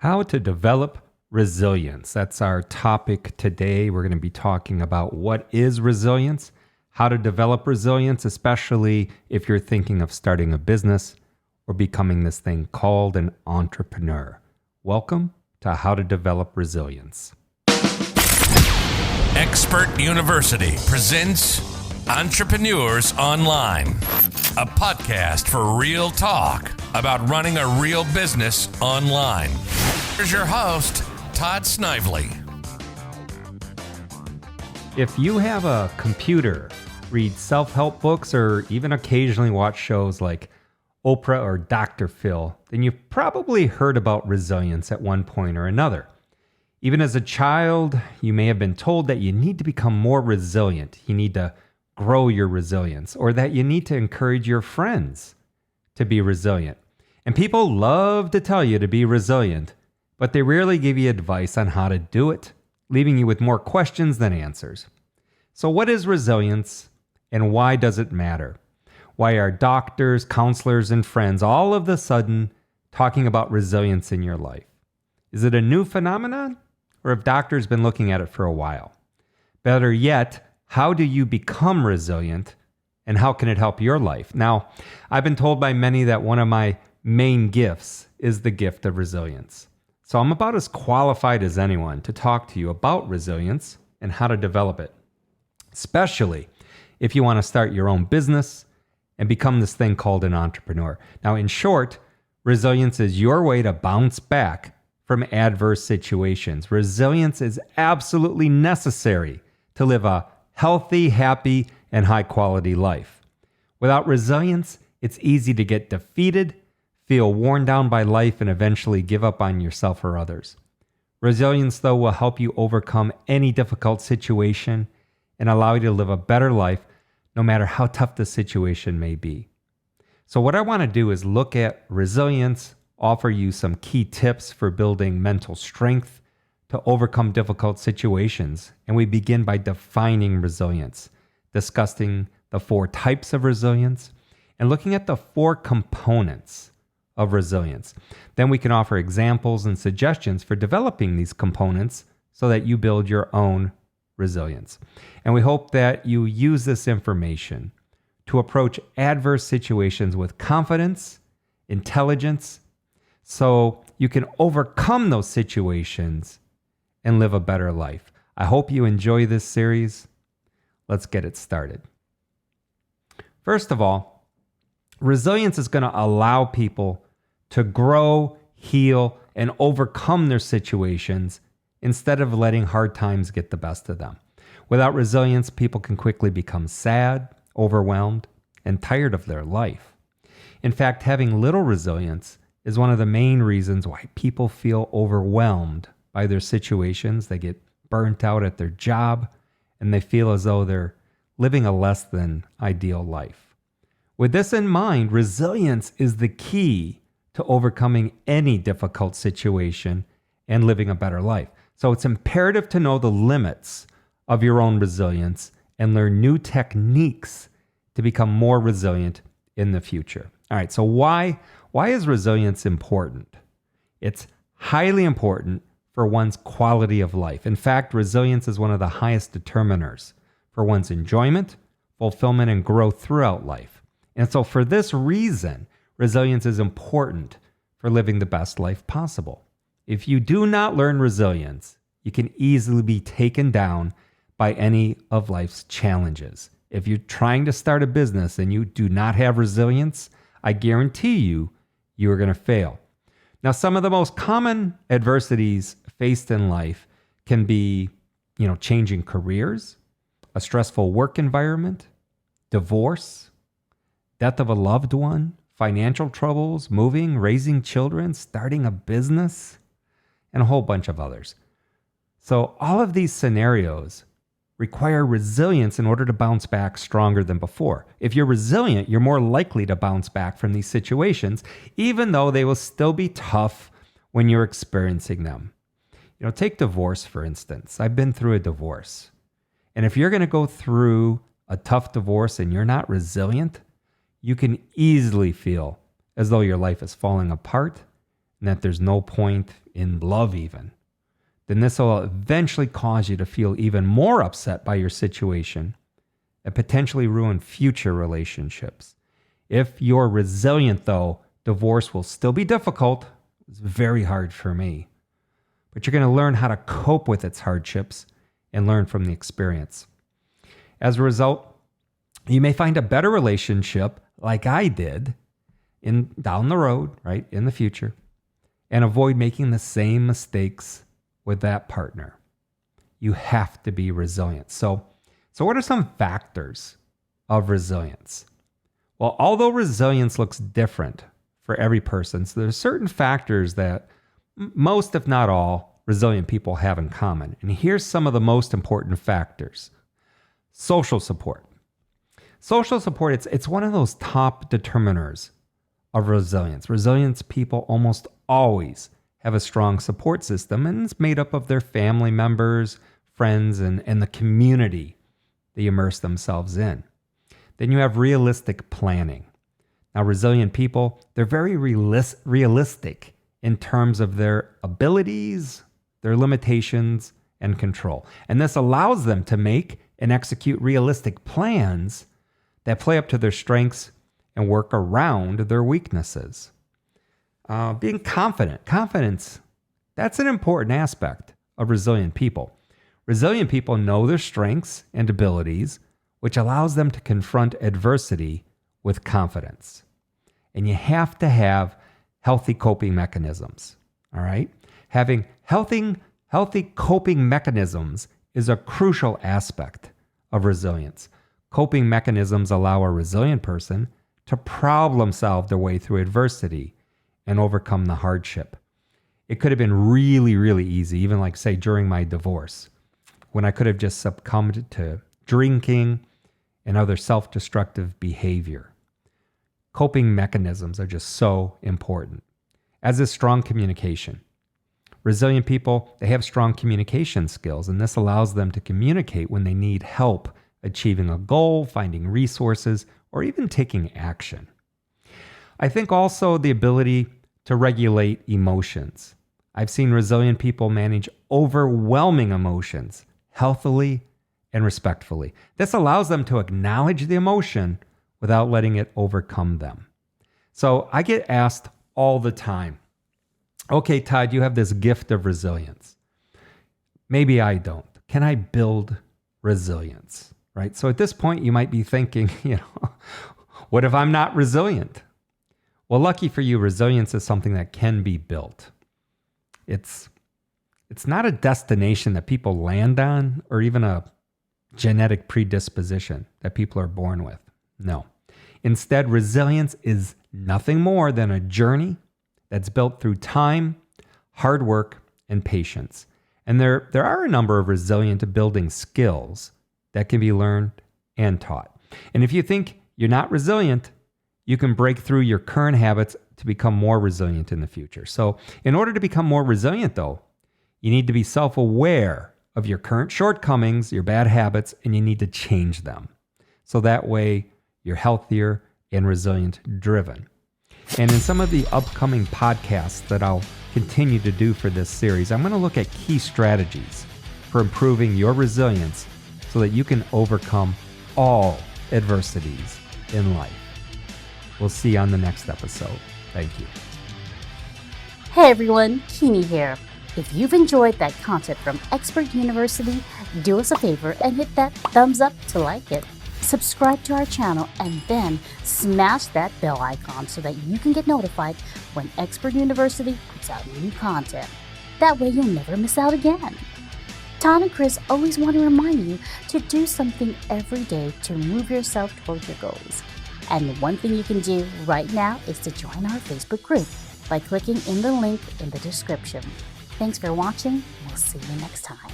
How to develop resilience. That's our topic today. We're going to be talking about what is resilience, how to develop resilience, especially if you're thinking of starting a business or becoming this thing called an entrepreneur. Welcome to How to Develop Resilience. Expert University presents Entrepreneurs Online, a podcast for real talk about running a real business online. Here's your host, Todd Snively. If you have a computer, read self-help books, or even occasionally watch shows like Oprah or Dr. Phil, then you've probably heard about resilience at one point or another. Even as a child, you may have been told that you need to become more resilient. You need to grow your resilience, or that you need to encourage your friends to be resilient. And people love to tell you to be resilient, but they rarely give you advice on how to do it, leaving you with more questions than answers. So what is resilience, and why does it matter? Why are doctors, counselors, and friends all of a sudden talking about resilience in your life? Is it a new phenomenon, or have doctors been looking at it for a while? Better yet, how do you become resilient, and how can it help your life? Now, I've been told by many that one of my main gifts is the gift of resilience. So I'm about as qualified as anyone to talk to you about resilience and how to develop it, especially if you want to start your own business and become this thing called an entrepreneur. Now, in short, resilience is your way to bounce back from adverse situations. Resilience is absolutely necessary to live a healthy, happy, and high-quality life. Without resilience, it's easy to get defeated, feel worn down by life, and eventually give up on yourself or others. Resilience, though, will help you overcome any difficult situation and allow you to live a better life no matter how tough the situation may be. So what I want to do is look at resilience, offer you some key tips for building mental strength to overcome difficult situations. And we begin by defining resilience, discussing the 4 types of resilience, and looking at the 4 components of resilience. Then we can offer examples and suggestions for developing these components so that you build your own resilience. And we hope that you use this information to approach adverse situations with confidence, intelligence, so you can overcome those situations and live a better life. I hope you enjoy this series. Let's get it started. First of all, resilience is going to allow people to grow, heal, and overcome their situations instead of letting hard times get the best of them. Without resilience, people can quickly become sad, overwhelmed, and tired of their life. In fact, having little resilience is one of the main reasons why people feel overwhelmed by their situations. They get burnt out at their job, and they feel as though they're living a less than ideal life. With this in mind, resilience is the key to overcoming any difficult situation and living a better life. So it's imperative to know the limits of your own resilience and learn new techniques to become more resilient in the future. All right, so why is resilience important? It's highly important for one's quality of life. In fact, resilience is one of the highest determiners for one's enjoyment, fulfillment, and growth throughout life. And so for this reason, resilience is important for living the best life possible. If you do not learn resilience, you can easily be taken down by any of life's challenges. If you're trying to start a business and you do not have resilience, I guarantee you are going to fail. Now, some of the most common adversities faced in life can be, changing careers, a stressful work environment, divorce, death of a loved one, financial troubles, moving, raising children, starting a business, and a whole bunch of others. So all of these scenarios require resilience in order to bounce back stronger than before. If you're resilient, you're more likely to bounce back from these situations, even though they will still be tough when you're experiencing them. Take divorce, for instance. I've been through a divorce. And if you're going to go through a tough divorce and you're not resilient, you can easily feel as though your life is falling apart and that there's no point in love even, then this will eventually cause you to feel even more upset by your situation and potentially ruin future relationships. If you're resilient, though, divorce will still be difficult. It's very hard for me. But you're going to learn how to cope with its hardships and learn from the experience. As a result, you may find a better relationship like I did down the road, right, in the future, and avoid making the same mistakes with that partner. You have to be resilient. So what are some factors of resilience? Well, although resilience looks different for every person, so there's certain factors that most, if not all, resilient people have in common. And here's some of the most important factors. Social support. Social support, it's one of those top determiners of resilience. Resilience people almost always have a strong support system, and it's made up of their family members, friends, and the community they immerse themselves in. Then you have realistic planning. Now, resilient people, they're very realistic in terms of their abilities, their limitations, and control. And this allows them to make and execute realistic plans that play up to their strengths and work around their weaknesses. Being confident. Confidence, that's an important aspect of resilient people. Resilient people know their strengths and abilities, which allows them to confront adversity with confidence. And you have to have healthy coping mechanisms, all right? Having healthy coping mechanisms is a crucial aspect of resilience. Coping mechanisms allow a resilient person to problem solve their way through adversity and overcome the hardship. It could have been really, really easy, even like, say, during my divorce, when I could have just succumbed to drinking and other self-destructive behavior. Coping mechanisms are just so important, as is strong communication. Resilient people, they have strong communication skills, and this allows them to communicate when they need help achieving a goal, finding resources, or even taking action. I think also the ability to regulate emotions. I've seen resilient people manage overwhelming emotions healthily and respectfully. This allows them to acknowledge the emotion without letting it overcome them. So I get asked all the time, okay, Todd, you have this gift of resilience. Maybe I don't. Can I build resilience? Right? So at this point, you might be thinking, what if I'm not resilient? Well, lucky for you, resilience is something that can be built. It's not a destination that people land on or even a genetic predisposition that people are born with. No. Instead, resilience is nothing more than a journey that's built through time, hard work, and patience. And there are a number of resilient building skills that can be learned and taught. And if you think you're not resilient, you can break through your current habits to become more resilient in the future. So in order to become more resilient, though, you need to be self-aware of your current shortcomings, your bad habits, and you need to change them. So that way you're healthier and resilient driven. And in some of the upcoming podcasts that I'll continue to do for this series, I'm going to look at key strategies for improving your resilience so that you can overcome all adversities in life. We'll see you on the next episode. Thank you. Hey everyone, Kini here. If you've enjoyed that content from Expert University, do us a favor and hit that thumbs up to like it. Subscribe to our channel and then smash that bell icon so that you can get notified when Expert University puts out new content. That way you'll never miss out again. Todd and Chris always want to remind you to do something every day to move yourself towards your goals. And one thing you can do right now is to join our Facebook group by clicking in the link in the description. Thanks for watching, and we'll see you next time.